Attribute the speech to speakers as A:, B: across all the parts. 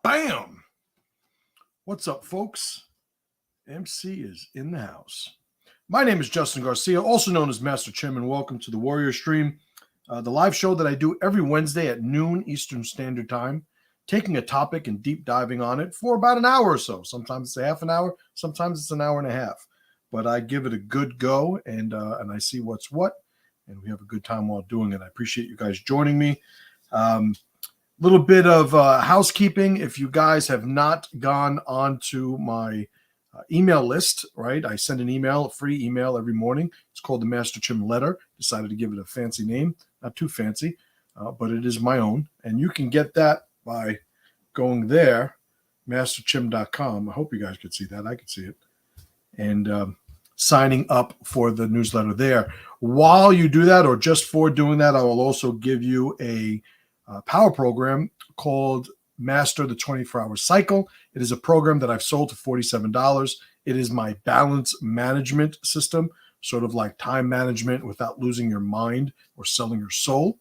A: Bam! What's up, folks? MC is in the house. My name is Justin Garcia, also known as Master Chim, and welcome to the Warrior Stream, the live show that I do every Wednesday at noon Eastern Standard Time, taking a topic and deep diving on it for about an hour or so. Sometimes it's a half an hour, sometimes it's an hour and a half. But I give it a good go, and I see what's what, and we have a good time while doing it. I appreciate you guys joining me. Little bit of housekeeping. If you guys have not gone onto my email list, right? I send an email, a free email every morning. It's called the Master Chim Letter. Decided to give it a fancy name, not too fancy, but it is my own. And you can get that by going there, masterchim.com. I hope you guys could see that. I could see it. And signing up for the newsletter there. While you do that, or just for doing that, I will also give you a power program called Master the 24-Hour Cycle. It is a program that I've sold for $47. It is my balance management system, sort of like time management without losing your mind or selling your soul.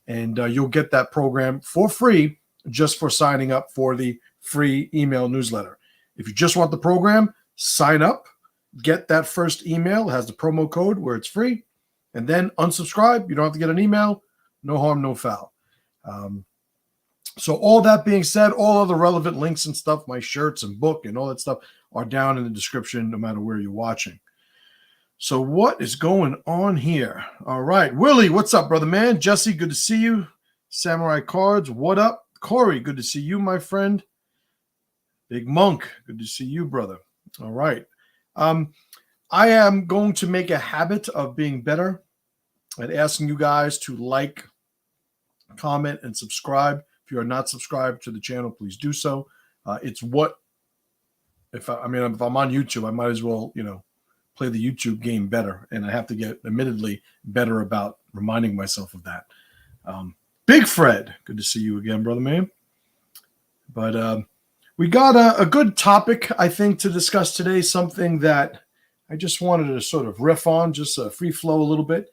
A: And you'll get that program for free just for signing up for the free email newsletter. If you just want the program, sign up, get that first email. It has the promo code where it's free, and then unsubscribe. You don't have to get an email. No harm, no foul. So all that being said, all other relevant links and stuff, my shirts and book and all that stuff are down in the description, no matter where you're watching. So what is going on here? All right. Willie, what's up, brother man? Jesse, good to see you. Samurai Cards, what up? Corey, good to see you, my friend. Big Monk, good to see you, brother. All right. I am going to make a habit of being better at asking you guys to like, comment, and subscribe. If you are not subscribed to the channel, please do so. It's what, if I'm on YouTube, I might as well, play the YouTube game better. And I have to get admittedly better about reminding myself of that. Big Fred, good to see you again, brother man. But we got a good topic, I think, to discuss today. Something that I just wanted to sort of riff on, just free flow a little bit.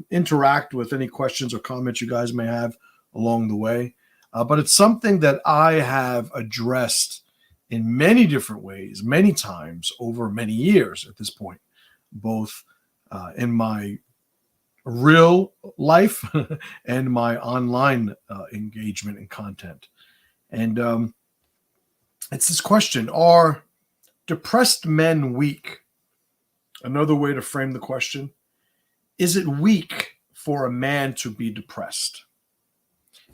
A: Interact with any questions or comments you guys may have along the way. But it's something that I have addressed in many different ways, many times over many years at this point, both in my real life and my online engagement and content. And it's this question: are depressed men weak? Another way to frame the question: is it weak for a man to be depressed?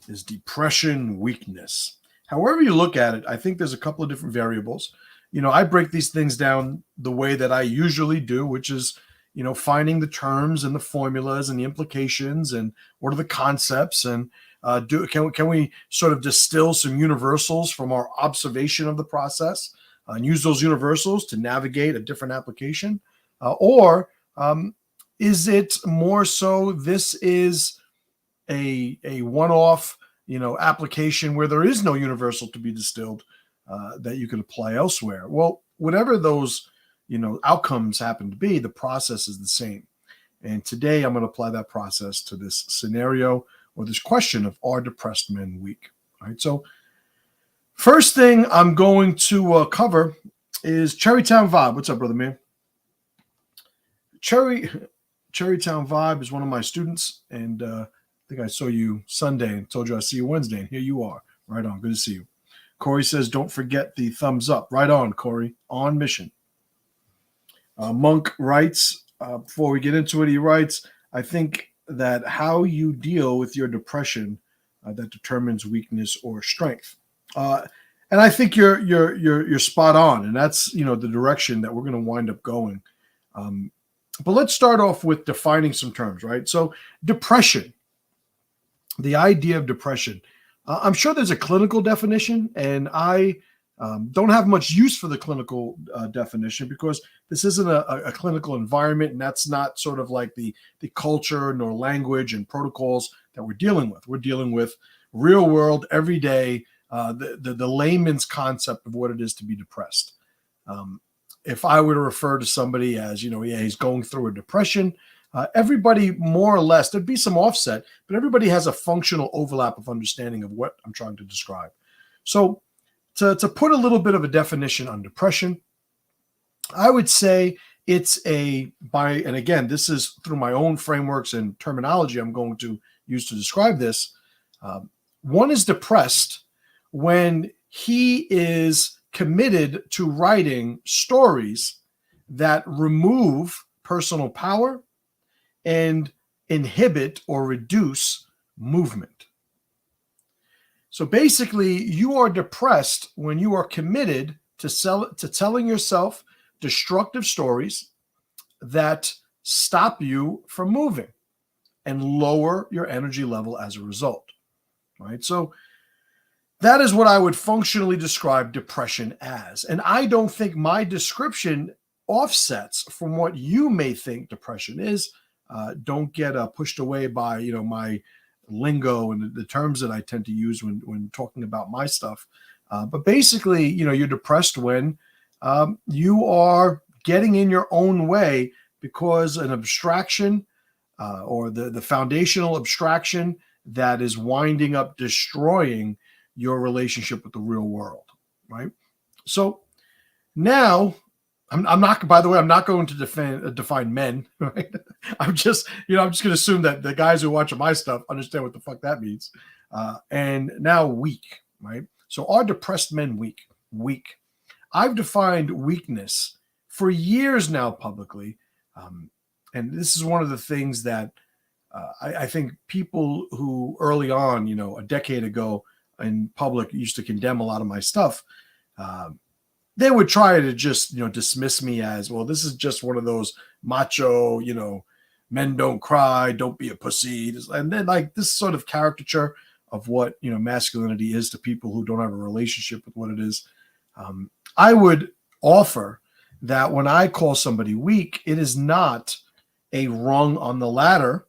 A: Is depression weakness? However you look at it, I think there's a couple of different variables. I break these things down the way that I usually do, which is, finding the terms and the formulas and the implications and what are the concepts, and can we sort of distill some universals from our observation of the process and use those universals to navigate a different application? Or is it more so this is a one-off, application where there is no universal to be distilled that you can apply elsewhere? Well, whatever those, outcomes happen to be, the process is the same. And today I'm going to apply that process to this scenario or this question of, are depressed men weak? All right. So first thing I'm going to cover is Cherrytown Vibe. What's up, brother man? Cherrytown Vibe is one of my students, and I think I saw you Sunday and told you I see you Wednesday, and here you are. Right on. Good to see you. Corey says, don't forget the thumbs up. Right on, Corey. On mission. Monk writes, before we get into it, he writes, I think that how you deal with your depression that determines weakness or strength. And I think you're spot on, and that's the direction that we're going to wind up going. But let's start off with defining some terms, right? So depression. The idea of depression. I'm sure there's a clinical definition, and I don't have much use for the clinical definition because this isn't a clinical environment, and that's not sort of like the culture nor language and protocols that we're dealing with. We're dealing with real world, everyday, the layman's concept of what it is to be depressed. If I were to refer to somebody as, he's going through a depression, everybody more or less, there'd be some offset, but everybody has a functional overlap of understanding of what I'm trying to describe. So to put a little bit of a definition on depression, I would say it's and again, this is through my own frameworks and terminology I'm going to use to describe this. One is depressed when he is committed to writing stories that remove personal power and inhibit or reduce movement. So basically, you are depressed when you are committed to telling yourself destructive stories that stop you from moving and lower your energy level as a result, right? So that is what I would functionally describe depression as. And I don't think my description offsets from what you may think depression is. Don't get pushed away by, my lingo and the terms that I tend to use when talking about my stuff. But basically, you're depressed when you are getting in your own way because an abstraction or the foundational abstraction that is winding up destroying your relationship with the real world, right? So now I'm not, by the way, I'm not going to define men, right? I'm just going to assume that the guys who watch my stuff understand what the fuck that means. And now weak, right? So are depressed men weak? Weak. I've defined weakness for years now publicly. And this is one of the things that I think people who early on, a decade ago in public used to condemn a lot of my stuff, they would try to just, dismiss me as, well, this is just one of those macho, men don't cry, don't be a pussy. And then like this sort of caricature of what, masculinity is to people who don't have a relationship with what it is. I would offer that when I call somebody weak, it is not a rung on the ladder,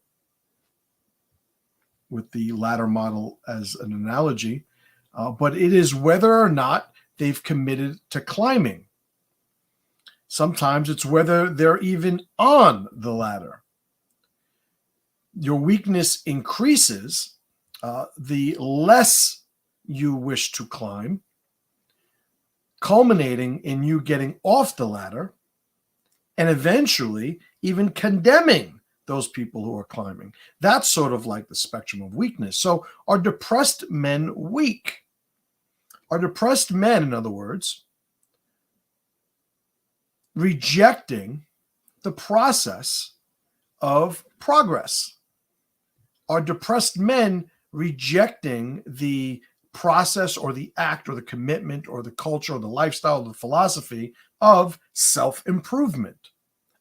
A: with the ladder model as an analogy, but it is whether or not they've committed to climbing. Sometimes it's whether they're even on the ladder. Your weakness increases the less you wish to climb, culminating in you getting off the ladder and eventually even condemning those people who are climbing. That's sort of like the spectrum of weakness. So are depressed men weak? Are depressed men, in other words, rejecting the process of progress? Are depressed men rejecting the process or the act or the commitment or the culture or the lifestyle or the philosophy of self-improvement,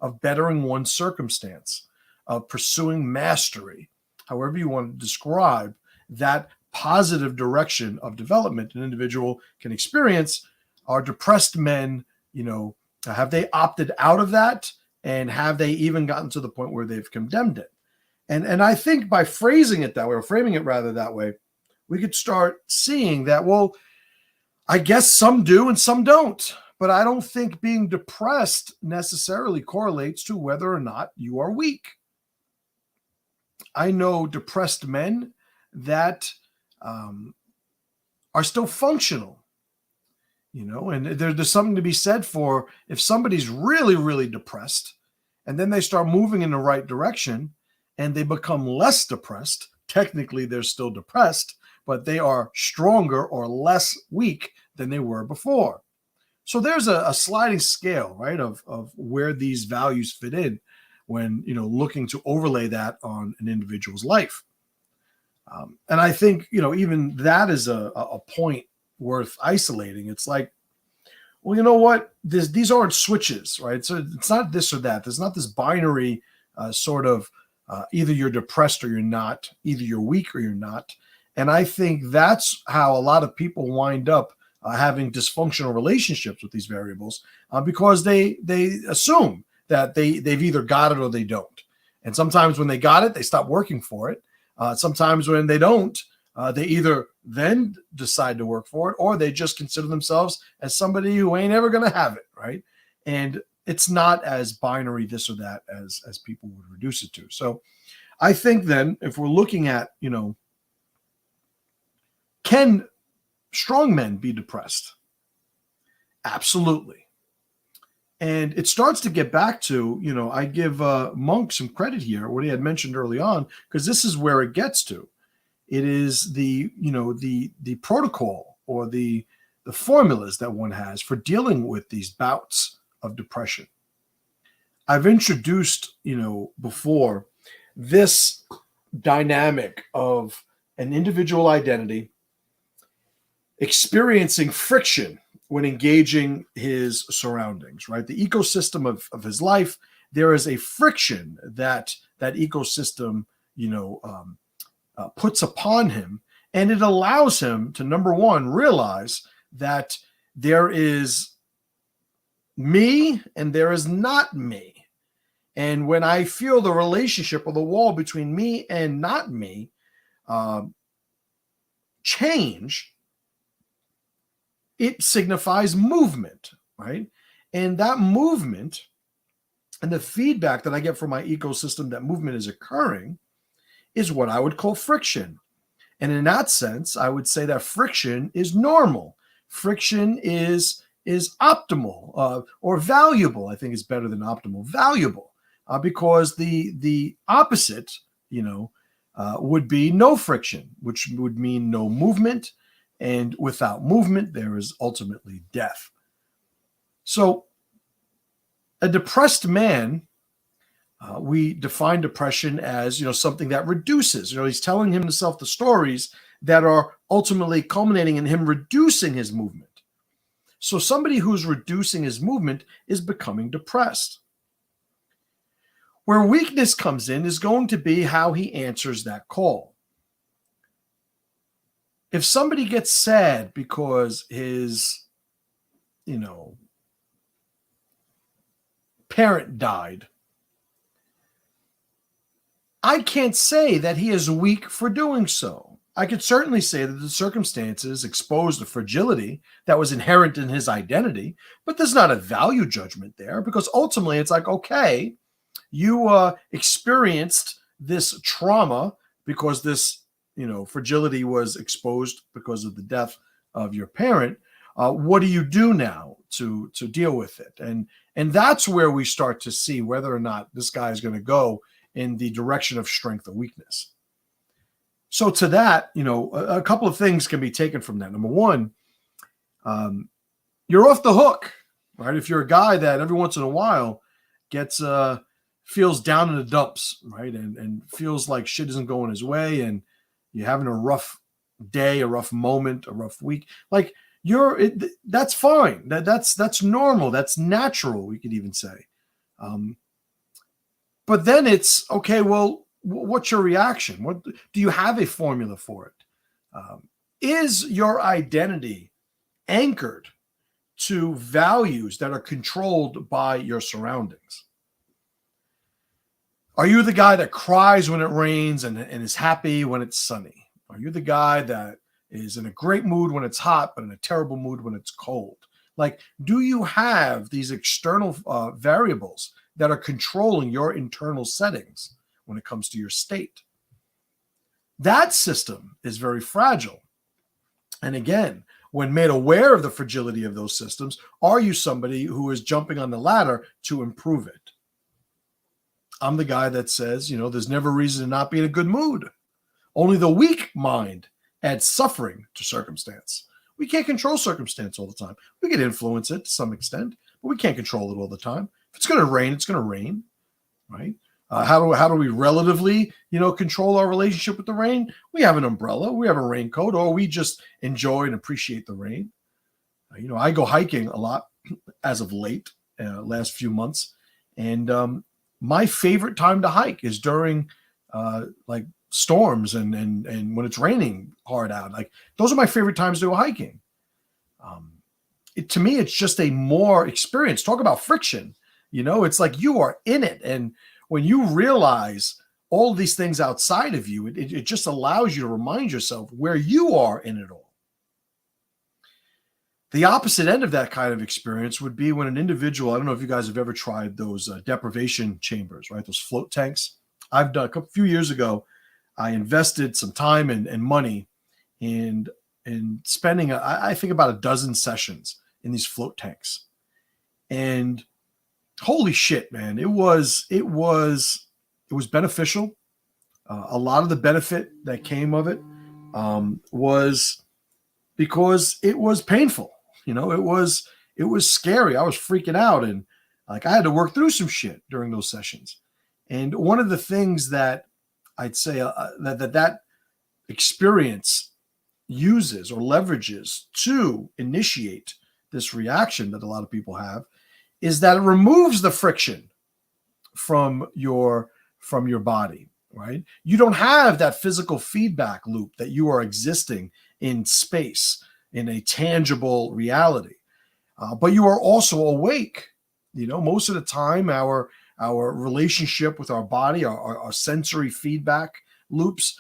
A: of bettering one's circumstance, of pursuing mastery, however you want to describe that positive direction of development an individual can experience? Are depressed men, have they opted out of that? And have they even gotten to the point where they've condemned it? And I think by phrasing it that way, or framing it rather that way, we could start seeing that, well, I guess some do and some don't. But I don't think being depressed necessarily correlates to whether or not you are weak. I know depressed men that are still functional, and there's something to be said for if somebody's really, really depressed and then they start moving in the right direction and they become less depressed. Technically, they're still depressed, but they are stronger or less weak than they were before. So there's a sliding scale, right, of where these values fit in when, looking to overlay that on an individual's life. And I think, even that is a point worth isolating. It's like, well, you know what? These aren't switches, right? So it's not this or that. There's not this binary sort of either you're depressed or you're not, either you're weak or you're not. And I think that's how a lot of people wind up having dysfunctional relationships with these variables because they assume that they've either got it or they don't. And sometimes when they got it, they stop working for it. Sometimes when they don't, they either then decide to work for it or they just consider themselves as somebody who ain't ever going to have it, right? And it's not as binary this or that as people would reduce it to. So I think then if we're looking at, can strong men be depressed? Absolutely. And it starts to get back to, I give Monk some credit here, what he had mentioned early on, because this is where it gets to. It is the protocol or the formulas that one has for dealing with these bouts of depression. I've introduced, before, this dynamic of an individual identity experiencing friction when engaging his surroundings, right? The ecosystem of his life, there is a friction that ecosystem, puts upon him, and it allows him to, number one, realize that there is me and there is not me. And when I feel the relationship or the wall between me and not me change, it signifies movement, right? And that movement and the feedback that I get from my ecosystem that movement is occurring is what I would call friction. And in that sense, I would say that friction is normal. Friction is optimal or valuable. I think it's better than optimal. Valuable, because the opposite, would be no friction, which would mean no movement. And without movement, there is ultimately death. So a depressed man, we define depression as, something that reduces. He's telling himself the stories that are ultimately culminating in him reducing his movement. So somebody who's reducing his movement is becoming depressed. Where weakness comes in is going to be how he answers that call. If somebody gets sad because his, parent died, I can't say that he is weak for doing so. I could certainly say that the circumstances exposed the fragility that was inherent in his identity, but there's not a value judgment there, because ultimately it's like, okay, you experienced this trauma because this, fragility was exposed because of the death of your parent. What do you do now to deal with it? And that's where we start to see whether or not this guy is going to go in the direction of strength or weakness. So to that, a couple of things can be taken from that. Number one, you're off the hook, right? If you're a guy that every once in a while gets feels down in the dumps, right, and feels like shit isn't going his way, and you're having a rough day, a rough moment, a rough week, like that's fine. That's normal. That's natural, we could even say. But then it's okay. Well, what's your reaction? What do you have a formula for it? Is your identity anchored to values that are controlled by your surroundings? Are you the guy that cries when it rains and is happy when it's sunny? Are you the guy that is in a great mood when it's hot, but in a terrible mood when it's cold? Like, do you have these external variables that are controlling your internal settings when it comes to your state? That system is very fragile. And again, when made aware of the fragility of those systems, are you somebody who is jumping on the ladder to improve it? I'm the guy that says, there's never reason to not be in a good mood. Only the weak mind adds suffering to circumstance. We can't control circumstance all the time. We can influence it to some extent, but we can't control it all the time. If it's going to rain, it's going to rain, right? How do we relatively, control our relationship with the rain? We have an umbrella, we have a raincoat, or we just enjoy and appreciate the rain. I go hiking a lot as of late, last few months, and my favorite time to hike is during like storms and when it's raining hard out. Like, those are my favorite times to go hiking. To me, it's just a more experience. Talk about friction. It's like you are in it. And when you realize all these things outside of you, it just allows you to remind yourself where you are in it all. The opposite end of that kind of experience would be when an individual, I don't know if you guys have ever tried those deprivation chambers, right? Those float tanks. I've done a few years ago. I invested some time and money in spending, I think, about a dozen sessions in these float tanks. And holy shit, man, it was beneficial. A lot of the benefit that came of it was because it was painful. It was scary. I was freaking out, and like I had to work through some shit during those sessions. And one of the things that I'd say that experience uses or leverages to initiate this reaction that a lot of people have is that it removes the friction from your body, right? You don't have that physical feedback loop that you are existing in space, in a tangible reality. But you are also awake. Most of the time, our relationship with our body, our sensory feedback loops,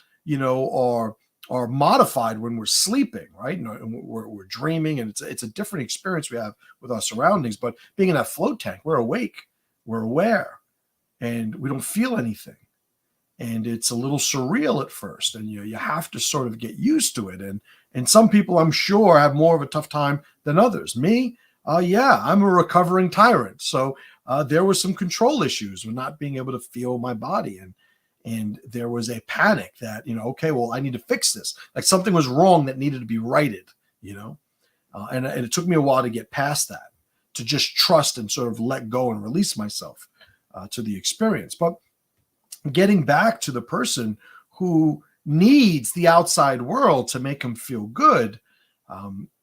A: are modified when we're sleeping, right? And we're dreaming, and it's a different experience we have with our surroundings. But being in that float tank, we're awake, we're aware, and we don't feel anything. And it's a little surreal at first, and you have to sort of get used to it. And some people, I'm sure, have more of a tough time than others. Me, I'm a recovering tyrant, so there were some control issues with not being able to feel my body, and there was a panic that okay, well, I need to fix this. Like something was wrong that needed to be righted, and it took me a while to get past that, to just trust and sort of let go and release myself to the experience. But getting back to the person who needs the outside world to make them feel good,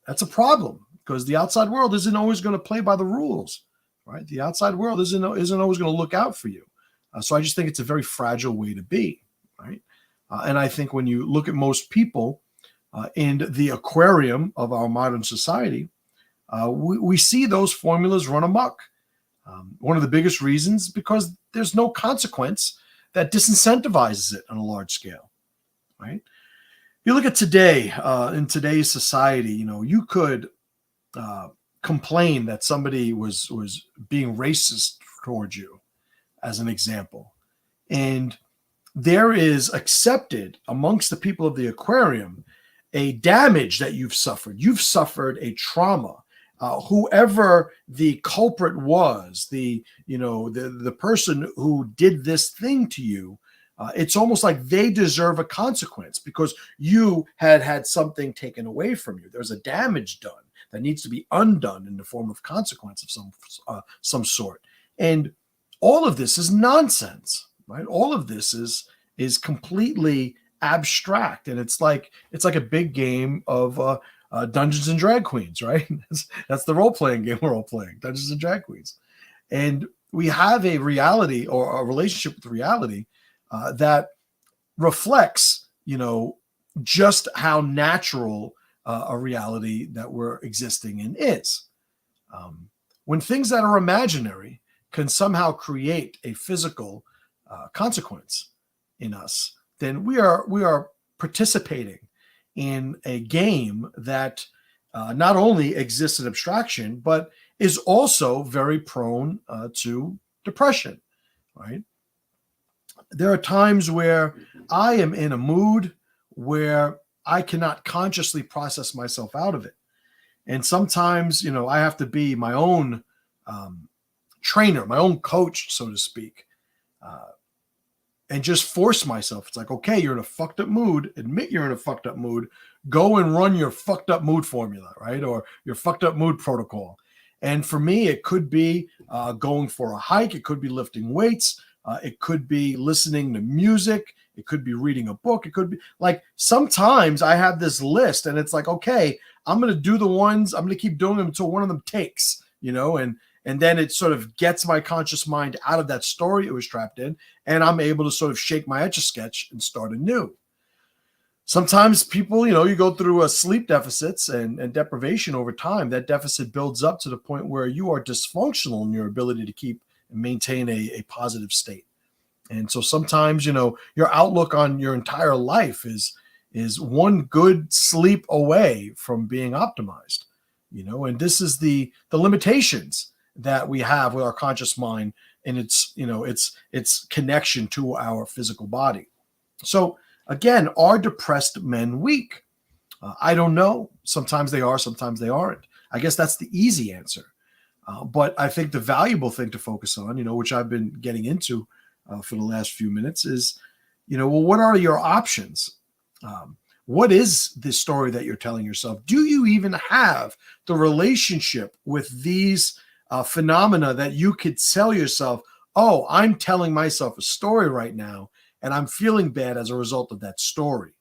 A: that's a problem, because the outside world isn't always going to play by the rules, right? The outside world isn't always going to look out for you. So I just think it's a very fragile way to be, right? And I think when you look at most people in the aquarium of our modern society, we see those formulas run amok. One of the biggest reasons, because there's no consequence that disincentivizes it on a large scale, right? You look at today, in today's society, you could complain that somebody was being racist towards you, as an example. And there is accepted amongst the people of the aquarium a damage that you've suffered. You've suffered a trauma. Whoever the culprit was, the person who did this thing to you, it's almost like they deserve a consequence because you had something taken away from you. There's a damage done that needs to be undone in the form of consequence of some sort. And all of this is nonsense, right? All of this is completely abstract, and it's like a big game of Dungeons and Drag Queens, right? That's the role-playing game we're all playing, Dungeons and Drag Queens. And we have a reality or a relationship with reality that reflects, just how natural a reality that we're existing in is. When things that are imaginary can somehow create a physical consequence in us, then we are participating in a game that not only exists in abstraction, but is also very prone to depression, right? There are times where I am in a mood where I cannot consciously process myself out of it. And sometimes, I have to be my own trainer, my own coach, so to speak, and just force myself. It's like, okay, you're in a fucked up mood. Admit you're in a fucked up mood. Go and run your fucked up mood formula, right? Or your fucked up mood protocol. And for me, it could be going for a hike. It could be lifting weights. It could be listening to music. It could be reading a book. It could be like, sometimes I have this list and it's like, okay, I'm going to do the ones, I'm going to keep doing them until one of them takes, and then it sort of gets my conscious mind out of that story it was trapped in, and I'm able to sort of shake my Etch-a-Sketch and start anew. Sometimes people, you go through sleep deficits and deprivation over time. That deficit builds up to the point where you are dysfunctional in your ability to keep and maintain a positive state. And so sometimes, your outlook on your entire life is one good sleep away from being optimized, and this is the limitations that we have with our conscious mind and its connection to our physical body. So again, are depressed men weak? I don't know. Sometimes they are, sometimes they aren't. I guess that's the easy answer. But I think the valuable thing to focus on, which I've been getting into for the last few minutes is, well, what are your options? What is this story that you're telling yourself? Do you even have the relationship with these phenomena that you could tell yourself, oh, I'm telling myself a story right now, and I'm feeling bad as a result of that story?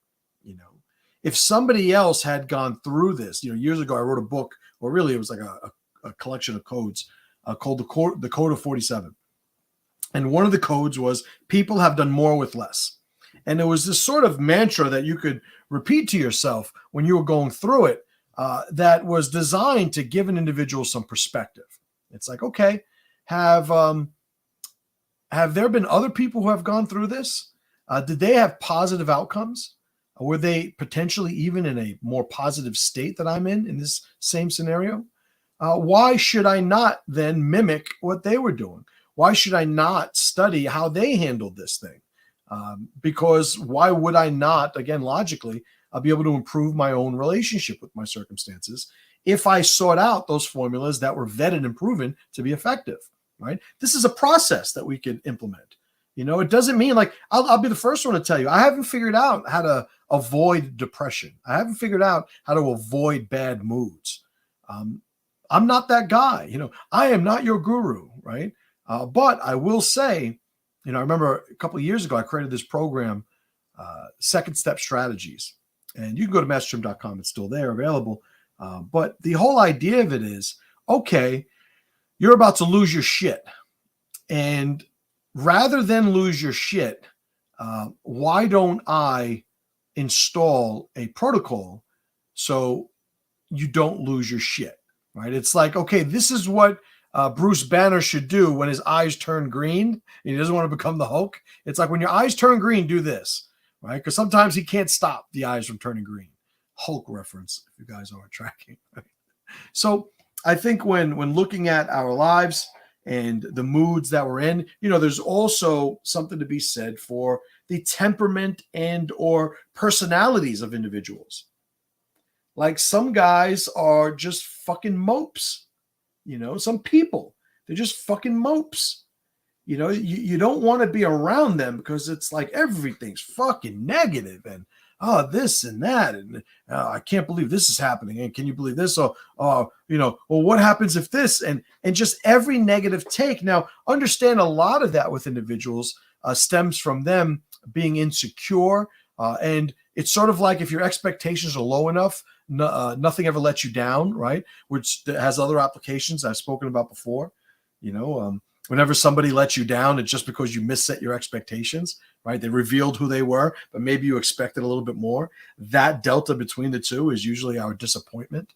A: If somebody else had gone through this, years ago, I wrote a book, or really it was like a collection of codes called the Code of 47. And one of the codes was people have done more with less. And there was this sort of mantra that you could repeat to yourself when you were going through it that was designed to give an individual some perspective. It's like, okay, have there been other people who have gone through this? Did they have positive outcomes? Were they potentially even in a more positive state that I'm in this same scenario? Why should I not then mimic what they were doing? Why should I not study how they handled this thing? Because why would I not, again, logically, be able to improve my own relationship with my circumstances if I sought out those formulas that were vetted and proven to be effective, right? This is a process that we can implement. It doesn't mean like, I'll be the first one to tell you, I haven't figured out how to avoid depression. I haven't figured out how to avoid bad moods. I'm not that guy. I am not your guru, right? But I will say, I remember a couple of years ago, I created this program, Second Step Strategies. And you can go to mastermind.com. It's still there, available. But the whole idea of it is, okay, you're about to lose your shit. And rather than lose your shit, why don't I install a protocol so you don't lose your shit, right? It's like, okay, this is what Bruce Banner should do when his eyes turn green and he doesn't want to become the Hulk. It's like when your eyes turn green, do this, right? Because sometimes he can't stop the eyes from turning green. Hulk reference, if you guys aren't tracking. Right? So I think when looking at our lives and the moods that we're in, there's also something to be said for the temperament and or personalities of individuals. Like some guys are just fucking mopes. Some people, they're just fucking mopes. You don't want to be around them because it's like everything's fucking negative and this and that. And I can't believe this is happening. And can you believe this? Or, well, what happens if this? And just every negative take. Now, understand a lot of that with individuals stems from them being insecure. And it's sort of like if your expectations are low enough, nothing ever lets you down, right? Which has other applications I've spoken about before. Whenever somebody lets you down, it's just because you misset your expectations, right? They revealed who they were, but maybe you expected a little bit more. That delta between the two is usually our disappointment.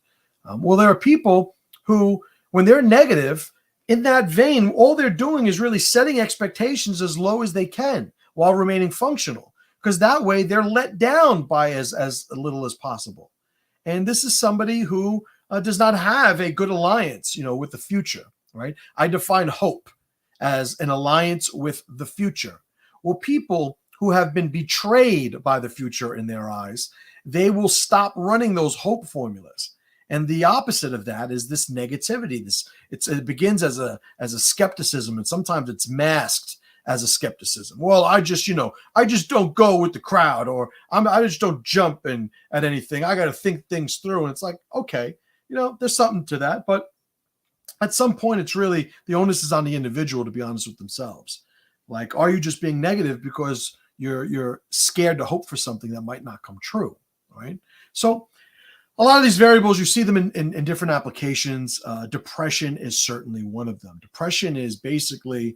A: Well, there are people who, when they're negative, in that vein, all they're doing is really setting expectations as low as they can while remaining functional, because that way they're let down by as little as possible. And this is somebody who does not have a good alliance, with the future, right? I define hope as an alliance with the future. Well, people who have been betrayed by the future in their eyes, they will stop running those hope formulas. And the opposite of that is this negativity. It begins as a skepticism, and sometimes it's masked as a skepticism. Well, I just don't go with the crowd, or I just don't jump at anything. I got to think things through. And it's like, okay, there's something to that. But at some point, it's really the onus is on the individual to be honest with themselves. Like, are you just being negative because you're scared to hope for something that might not come true, right? So a lot of these variables, you see them in different applications. Depression is certainly one of them. Depression is basically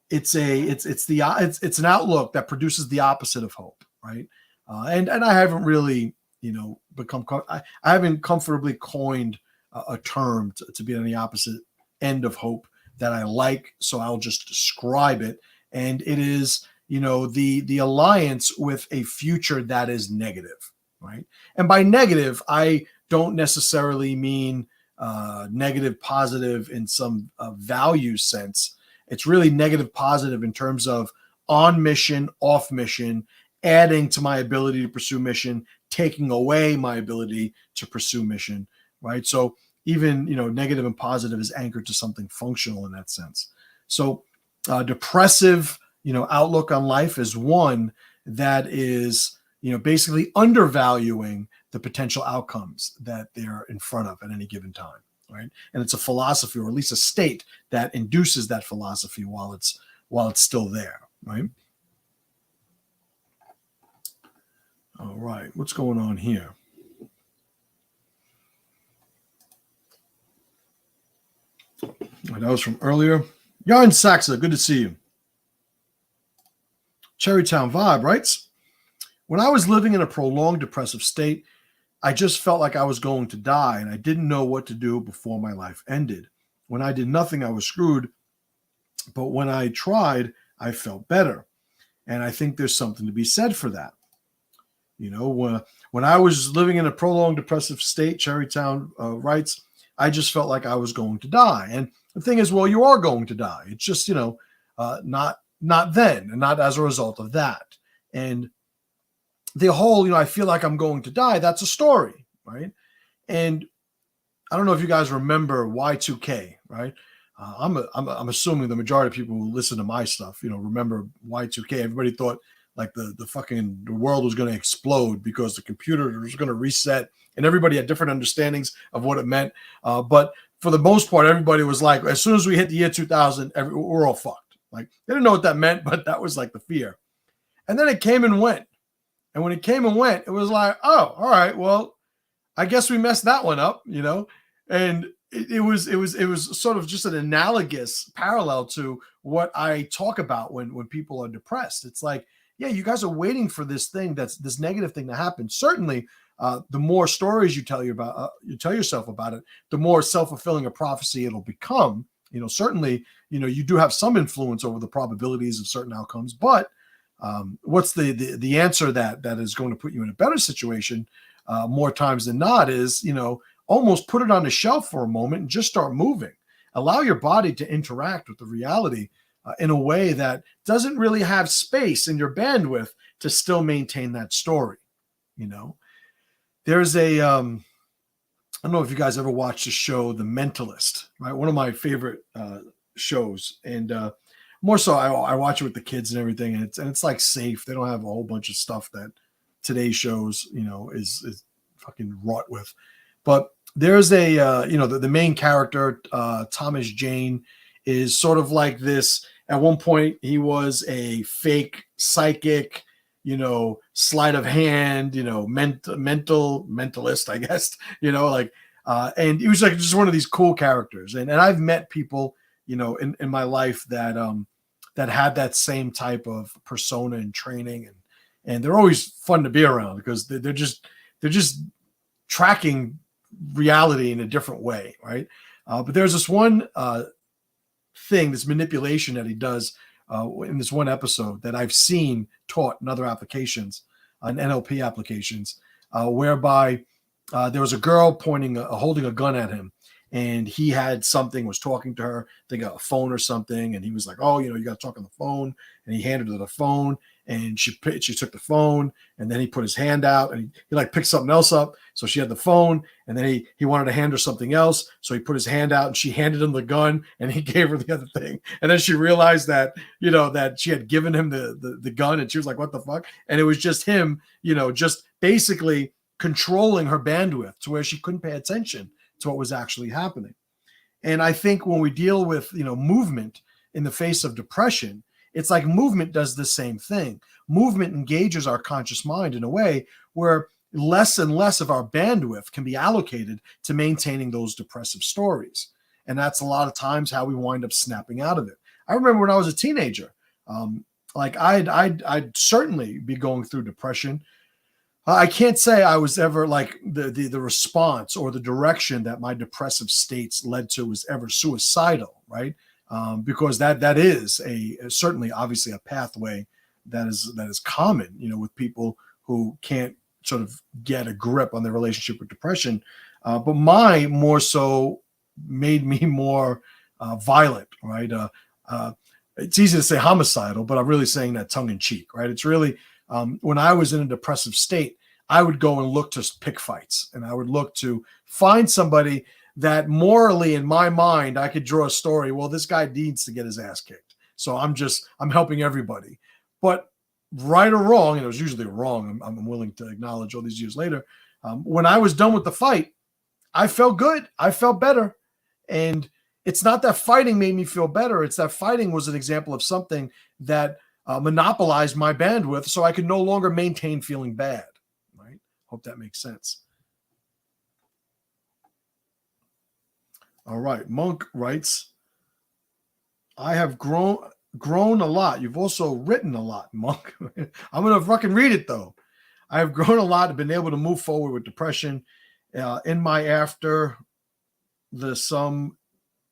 A: it's an outlook that produces the opposite of hope, right? And I haven't really I haven't comfortably coined a term to be on the opposite end of hope that I like, so I'll just describe it. And it is the alliance with a future that is negative, right? And by negative, I don't necessarily mean negative positive in some value sense. It's really negative positive in terms of on mission, off mission, adding to my ability to pursue mission, taking away my ability to pursue mission. right? So even, negative and positive is anchored to something functional in that sense. So depressive, outlook on life is one that is, basically undervaluing the potential outcomes that they're in front of at any given time, right? And it's a philosophy, or at least a state, that induces that philosophy while it's still there, right? All right, what's going on here? That was from earlier. Yarn Saxa, good to see you. Cherrytown Vibe writes, when I was living in a prolonged depressive state, I just felt like I was going to die, and I didn't know what to do before my life ended. When I did nothing, I was screwed. But when I tried, I felt better. And I think there's something to be said for that. When I was living in a prolonged depressive state, Cherrytown writes, I just felt like I was going to die. And the thing is, well, you are going to die. It's just, not then, and not as a result of that. And the whole, I feel like I'm going to die, that's a story, right? And I don't know if you guys remember Y2K, right? I'm assuming the majority of people who listen to my stuff, remember Y2K. Everybody thought like the world was going to explode because the computer was going to reset, and everybody had different understandings of what it meant. But for the most part, everybody was like, as soon as we hit the year 2000, we're all fucked. Like, they didn't know what that meant, but that was like the fear. And then it came and went. And when it came and went, it was like, oh, all right, well, I guess we messed that one up, And it was sort of just an analogous parallel to what I talk about when people are depressed. It's like, yeah, you guys are waiting for this thing, that's this negative thing to happen. Certainly, the more stories you tell yourself about it, the more self-fulfilling a prophecy it'll become. Certainly, you do have some influence over the probabilities of certain outcomes, but what's the answer that is going to put you in a better situation more times than not is, almost put it on the shelf for a moment and just start moving. Allow your body to interact with the reality in a way that doesn't really have space in your bandwidth to still maintain that story. There's I don't know if you guys ever watched the show The Mentalist, right? One of my favorite shows. And more so, I watch it with the kids and everything, and it's like safe. They don't have a whole bunch of stuff that today's shows, is fucking wrought with. But there's the main character, Thomas Jane, is sort of like this. At one point, he was a fake psychic, sleight of hand, mentalist, I guess, and he was like just one of these cool characters. And I've met people, in my life that had that same type of persona and training, and they're always fun to be around because they're just tracking reality in a different way, right? But there's this one thing, this manipulation that he does in this one episode that I've seen taught in other applications, in NLP applications, whereby there was a girl holding a gun at him, and he had something, was talking to her, they got a phone or something, and he was like, oh, you got to talk on the phone, and he handed her the phone, and she took the phone, and then he put his hand out, and he like picked something else up, so she had the phone, and then he wanted to hand her something else, so he put his hand out, and she handed him the gun, and he gave her the other thing, and then she realized that, that she had given him the gun, and she was like, what the fuck? And it was just him, just basically controlling her bandwidth to where she couldn't pay attention to what was actually happening. And I think when we deal with, movement in the face of depression, it's like movement does the same thing. Movement engages our conscious mind in a way where less and less of our bandwidth can be allocated to maintaining those depressive stories. And that's a lot of times how we wind up snapping out of it. I remember when I was a teenager, I'd certainly be going through depression. I can't say I was ever like the response or the direction that my depressive states led to was ever suicidal, right? Because that is certainly obviously a pathway that is common, with people who can't sort of get a grip on their relationship with depression. But mine more so made me more violent, right? It's easy to say homicidal, but I'm really saying that tongue in cheek, right? It's really when I was in a depressive state, I would go and look to pick fights, and I would look to find somebody that morally, in my mind, I could draw a story. Well, this guy needs to get his ass kicked. So I'm helping everybody. But right or wrong, and it was usually wrong, I'm willing to acknowledge all these years later, when I was done with the fight, I felt good. I felt better. And it's not that fighting made me feel better. It's that fighting was an example of something that monopolized my bandwidth so I could no longer maintain feeling bad. Right? Hope that makes sense. All right. Monk writes, I have grown a lot. You've also written a lot, Monk. I'm going to fucking read it, though. I have grown a lot and been able to move forward with depression in my after some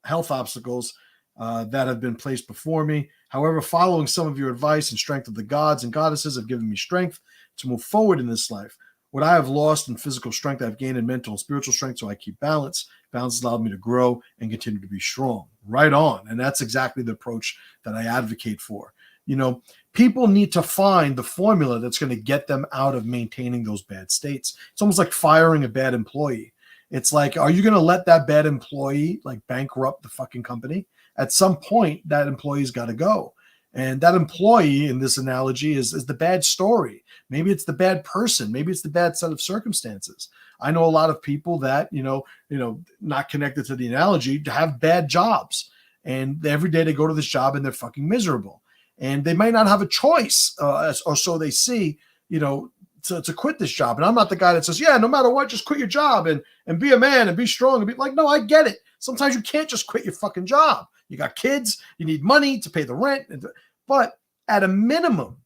A: health obstacles that have been placed before me. However, following some of your advice and strength of the gods and goddesses have given me strength to move forward in this life. What I have lost in physical strength, I've gained in mental and spiritual strength, so I keep balance. Balance has allowed me to grow and continue to be strong. Right on. And that's exactly the approach that I advocate for. You know, people need to find the formula that's going to get them out of maintaining those bad states. It's almost like firing a bad employee. It's like, are you going to let that bad employee like bankrupt the fucking company? At some point, that employee's got to go. And that employee in this analogy is the bad story. Maybe it's the bad person. Maybe it's the bad set of circumstances. I know a lot of people that, not connected to the analogy, have bad jobs. And every day they go to this job and they're fucking miserable. And they might not have a choice, or so they see, to quit this job. And I'm not the guy that says, yeah, no matter what, just quit your job and be a man and be strong and be like, no, I get it. Sometimes you can't just quit your fucking job. You got kids, you need money to pay the rent. But at a minimum,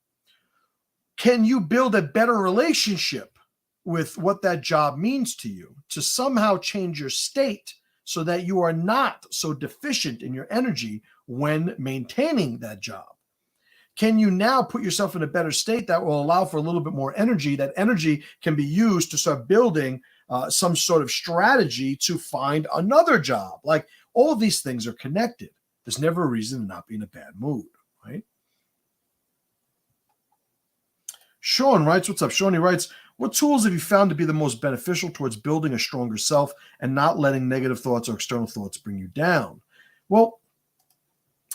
A: can you build a better relationship with what that job means to you to somehow change your state so that you are not so deficient in your energy when maintaining that job? Can you now put yourself in a better state that will allow for a little bit more energy? That energy can be used to start building some sort of strategy to find another job. Like, all of these things are connected. There's never a reason to not be in a bad mood, right? Sean writes, what's up, Sean? He writes, what tools have you found to be the most beneficial towards building a stronger self and not letting negative thoughts or external thoughts bring you down? Well,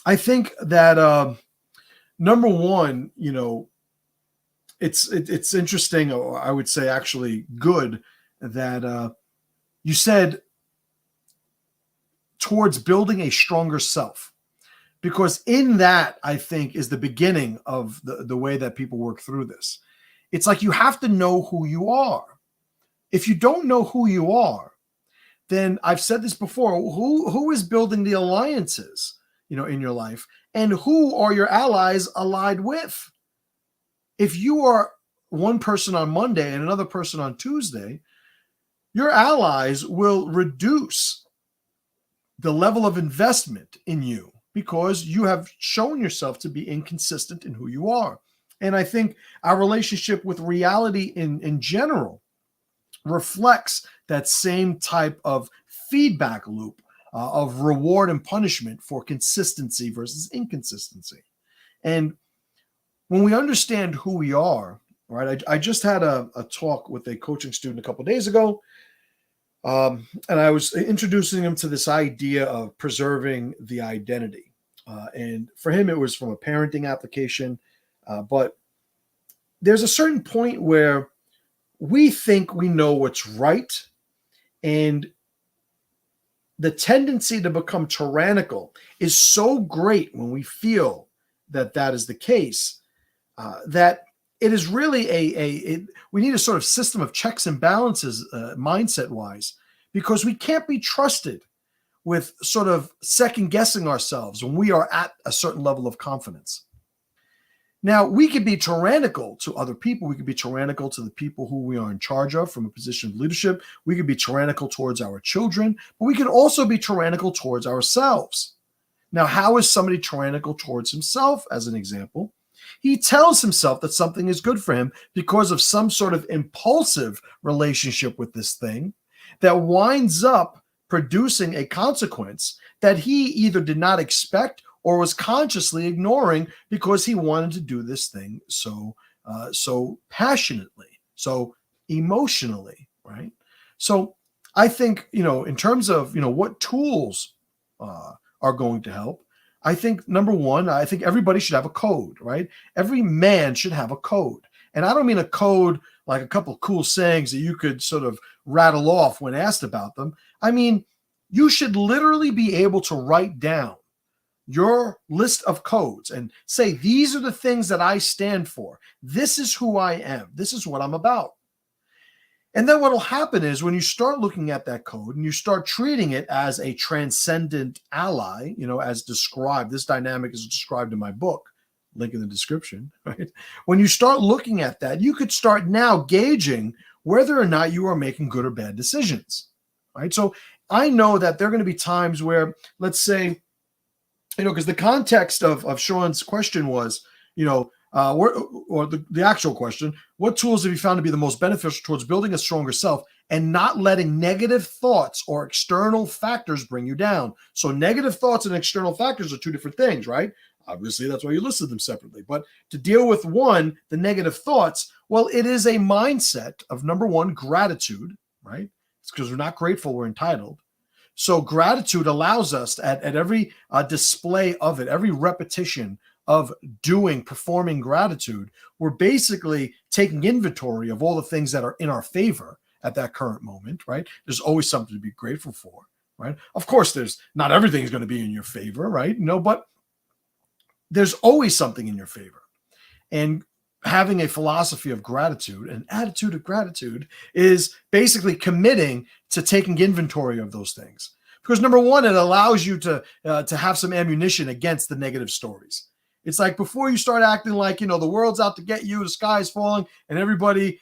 A: I think that number one, it's interesting, or I would say actually good, that you said towards building a stronger self, because in that, I think, is the beginning of the way that people work through this. It's like you have to know who you are. If you don't know who you are, then I've said this before, who is building the alliances, in your life, and who are your allies allied with? If you are one person on Monday and another person on Tuesday, your allies will reduce the level of investment in you because you have shown yourself to be inconsistent in who you are. And I think our relationship with reality in general reflects that same type of feedback loop of reward and punishment for consistency versus inconsistency. And when we understand who we are, right? I just had a talk with a coaching student a couple of days ago. And I was introducing him to this idea of preserving the identity. And for him, it was from a parenting application. But there's a certain point where we think we know what's right. And the tendency to become tyrannical is so great when we feel that that is the case, that it is really we need a sort of system of checks and balances mindset wise, because we can't be trusted with sort of second guessing ourselves when we are at a certain level of confidence. Now, we could be tyrannical to other people. We could be tyrannical to the people who we are in charge of from a position of leadership. We could be tyrannical towards our children, but we can also be tyrannical towards ourselves. Now, how is somebody tyrannical towards himself, as an example? He tells himself that something is good for him because of some sort of impulsive relationship with this thing that winds up producing a consequence that he either did not expect or was consciously ignoring because he wanted to do this thing so passionately. So emotionally, right? So I think, in terms of, what tools are going to help, I think number one, I think everybody should have a code, right? Every man should have a code. And I don't mean a code like a couple of cool sayings that you could sort of rattle off when asked about them. I mean, you should literally be able to write down your list of codes and say, these are the things that I stand for. This is who I am. This is what I'm about. And then what will happen is when you start looking at that code and you start treating it as a transcendent ally, as described, this dynamic is described in my book, link in the description, right? When you start looking at that, you could start now gauging whether or not you are making good or bad decisions, right? So I know that there are going to be times where, let's say, because the context of Sean's question was, the actual question, what tools have you found to be the most beneficial towards building a stronger self and not letting negative thoughts or external factors bring you down? So negative thoughts and external factors are two different things, right? Obviously, that's why you listed them separately. But to deal with one, the negative thoughts, well, it is a mindset of, number one, gratitude, right? It's because we're not grateful, we're entitled. So gratitude allows us at every display of it, every repetition of performing gratitude, we're basically taking inventory of all the things that are in our favor at that current moment, right? There's always something to be grateful for, right? Of course, not everything is going to be in your favor, right? But there's always something in your favor. And having a philosophy of gratitude, an attitude of gratitude, is basically committing to taking inventory of those things. Because number one, it allows you to have some ammunition against the negative stories. It's like before you start acting like, the world's out to get you, the sky's falling, and everybody,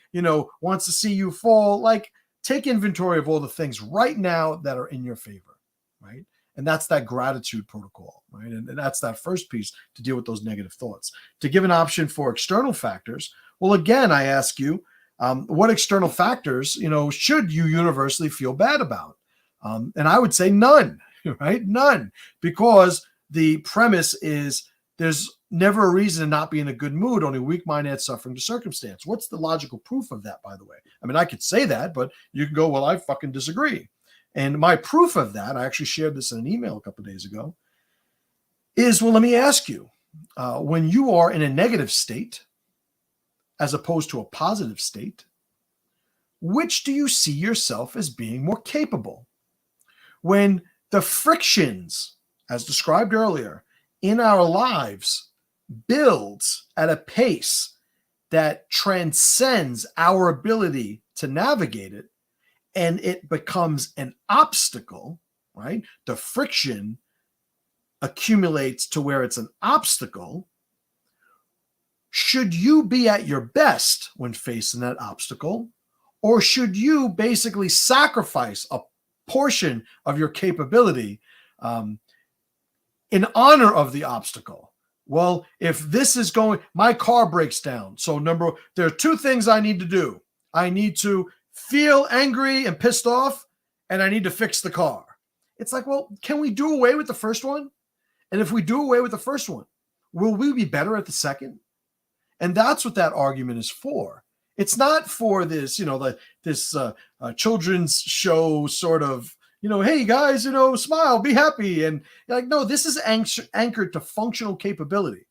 A: wants to see you fall. Like, take inventory of all the things right now that are in your favor, right? And that's that gratitude protocol, right? And that's that first piece to deal with those negative thoughts. To give an option for external factors, well, again, I ask you, what external factors, should you universally feel bad about? And I would say none, right? None, because the premise is there's never a reason to not be in a good mood, only weak mind adds suffering to circumstance. What's the logical proof of that, by the way? I mean, I could say that, but you can go, well, I fucking disagree. And my proof of that, I actually shared this in an email a couple of days ago, is, well, let me ask you, when you are in a negative state, as opposed to a positive state, which do you see yourself as being more capable? When the frictions, as described earlier, in our lives builds at a pace that transcends our ability to navigate it, and it becomes an obstacle, right? The friction accumulates to where it's an obstacle. Should you be at your best when facing that obstacle, or should you basically sacrifice a portion of your capability in honor of the obstacle? Well, if this is going, my car breaks down. So there are two things I need to do. I need to feel angry and pissed off, and I need to fix the car. It's like, well, can we do away with the first one? And if we do away with the first one, will we be better at the second? And that's what that argument is for. It's not for this, this children's show sort of, hey guys, smile, be happy. And you're like, no, this is anchored to functional capability.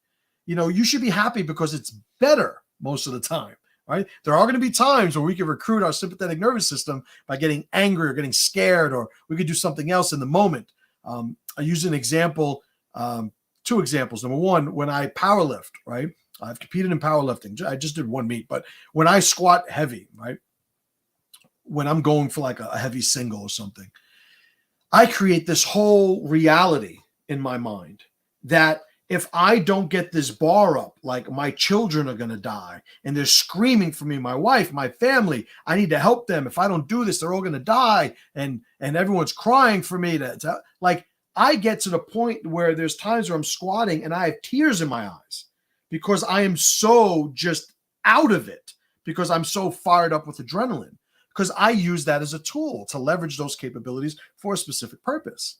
A: You should be happy because it's better most of the time, right? There are going to be times where we can recruit our sympathetic nervous system by getting angry or getting scared, or we could do something else in the moment. I use an example, two examples. Number one, when I powerlift, right? I've competed in powerlifting. I just did one meet, but when I squat heavy, right? When I'm going for like a heavy single or something, I create this whole reality in my mind that if I don't get this bar up, like my children are going to die and they're screaming for me, my wife, my family, I need to help them. If I don't do this, they're all going to die. And everyone's crying for me to like, I get to the point where there's times where I'm squatting and I have tears in my eyes because I am so just out of it, because I'm so fired up with adrenaline, because I use that as a tool to leverage those capabilities for a specific purpose,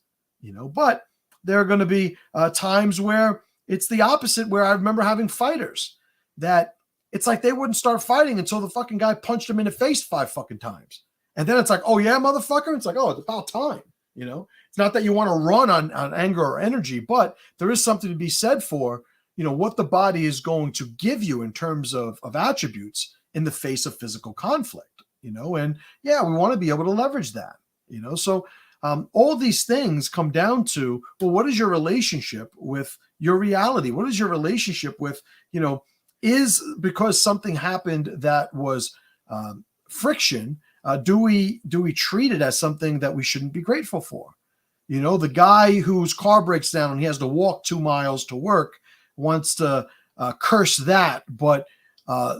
A: but there are going to be times where it's the opposite, where I remember having fighters that it's like they wouldn't start fighting until the fucking guy punched him in the face 5 fucking times. And then it's like, oh yeah, motherfucker. It's like, oh, it's about time. It's not that you want to run on anger or energy, but there is something to be said for, what the body is going to give you in terms of attributes in the face of physical conflict, and yeah, we want to be able to leverage that, so all these things come down to, well, what is your relationship with your reality? What is your relationship with, is because something happened that was friction, do we treat it as something that we shouldn't be grateful for? The guy whose car breaks down and he has to walk 2 miles to work wants to curse that, but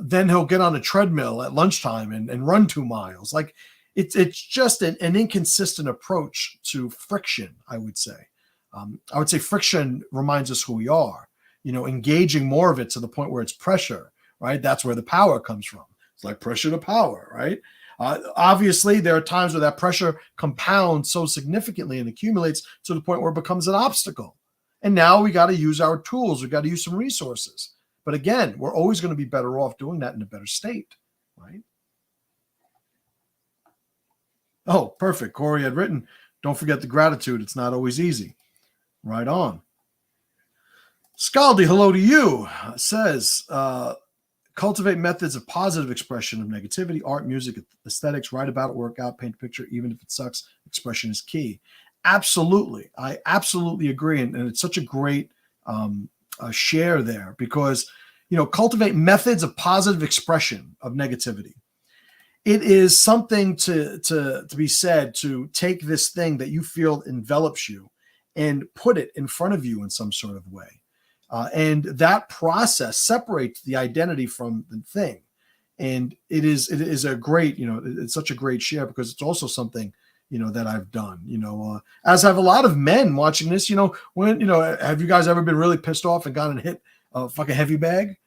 A: then he'll get on a treadmill at lunchtime and run 2 miles. Like it's just an inconsistent approach to friction, I would say. I would say friction reminds us who we are, engaging more of it to the point where it's pressure, right? That's where the power comes from. It's like pressure to power, right? Obviously, there are times where that pressure compounds so significantly and accumulates to the point where it becomes an obstacle. And now we got to use our tools. We got to use some resources. But again, we're always going to be better off doing that in a better state, right? Oh, perfect. Corey had written, don't forget the gratitude. It's not always easy. Right on. Scaldi, hello to you. Says, cultivate methods of positive expression of negativity, art, music, aesthetics, write about it, work out, paint a picture, even if it sucks, expression is key. Absolutely. I absolutely agree. And it's such a great share there because, cultivate methods of positive expression of negativity. It is something to be said to take this thing that you feel envelops you and put it in front of you in some sort of way. And that process separates the identity from the thing. And it is a great, it's such a great share because it's also something, that I've done, as have a lot of men watching this, when, have you guys ever been really pissed off and gone and hit a fucking heavy bag,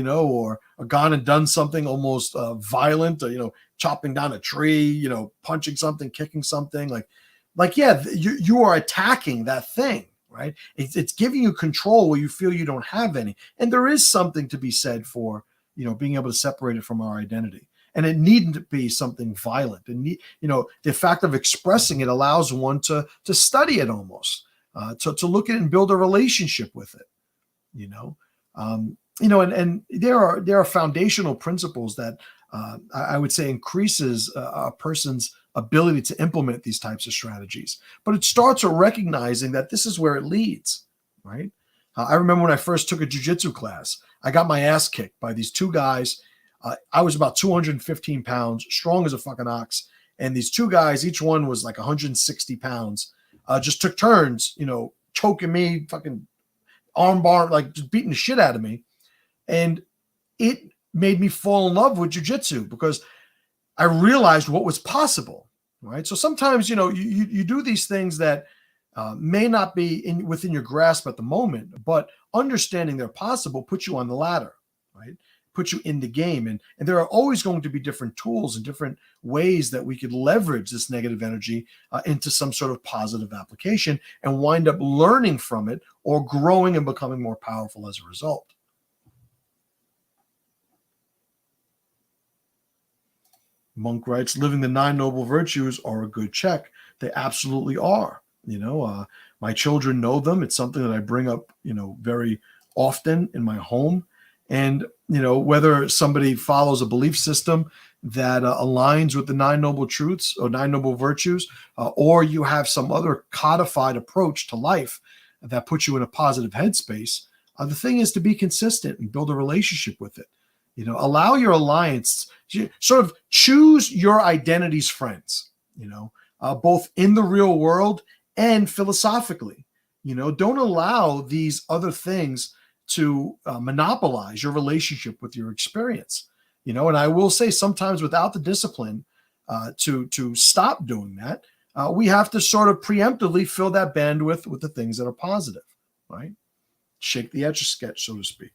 A: or gone and done something almost violent, chopping down a tree, punching something, kicking something yeah, you are attacking that thing. Right? It's giving you control where you feel you don't have any. And there is something to be said for, being able to separate it from our identity. And it needn't be something violent. And, the fact of expressing it allows one to study it almost, to look at it and build a relationship with it, and there are foundational principles that I would say increases a person's ability to implement these types of strategies. But it starts with recognizing that this is where it leads, right? I remember when I first took a jiu-jitsu class, I got my ass kicked by these 2 guys. I was about 215 pounds, strong as a fucking ox. And these 2 guys, each one was like 160 pounds, just took turns, choking me, fucking arm bar, like just beating the shit out of me. And it made me fall in love with jiu-jitsu because I realized what was possible, right? So sometimes, you do these things that may not be within your grasp at the moment, but understanding they're possible puts you on the ladder, right? Puts you in the game. And there are always going to be different tools and different ways that we could leverage this negative energy into some sort of positive application and wind up learning from it or growing and becoming more powerful as a result. Monk writes, living the 9 noble virtues are a good check. They absolutely are. My children know them. It's something that I bring up, very often in my home. And, whether somebody follows a belief system that aligns with the 9 noble truths or 9 noble virtues, or you have some other codified approach to life that puts you in a positive headspace, the thing is to be consistent and build a relationship with it. Allow your alliance, sort of choose your identity's friends, both in the real world and philosophically. Don't allow these other things to monopolize your relationship with your experience. And I will say sometimes without the discipline to stop doing that, we have to sort of preemptively fill that bandwidth with the things that are positive, right? Shake the Etch-a-Sketch, so to speak.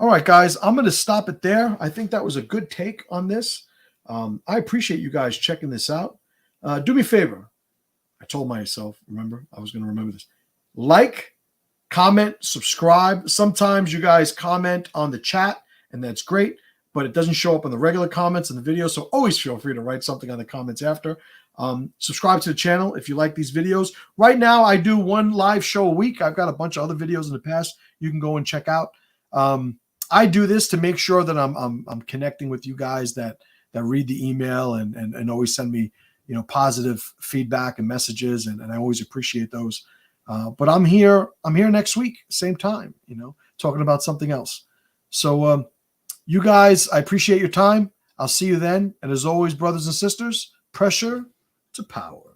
A: All right, guys, I'm going to stop it there. I think that was a good take on this. I appreciate you guys checking this out. Do me a favor. I told myself, remember, I was going to remember this. Like, comment, subscribe. Sometimes you guys comment on the chat, and that's great, but it doesn't show up in the regular comments in the video, so always feel free to write something on the comments after. Subscribe to the channel if you like these videos. Right now, I do one live show a week. I've got a bunch of other videos in the past you can go and check out. I do this to make sure that I'm connecting with you guys that read the email and always send me positive feedback and messages, and I always appreciate those. But I'm here next week, same time, talking about something else. So you guys, I appreciate your time. I'll see you then. And as always, brothers and sisters, pressure to power.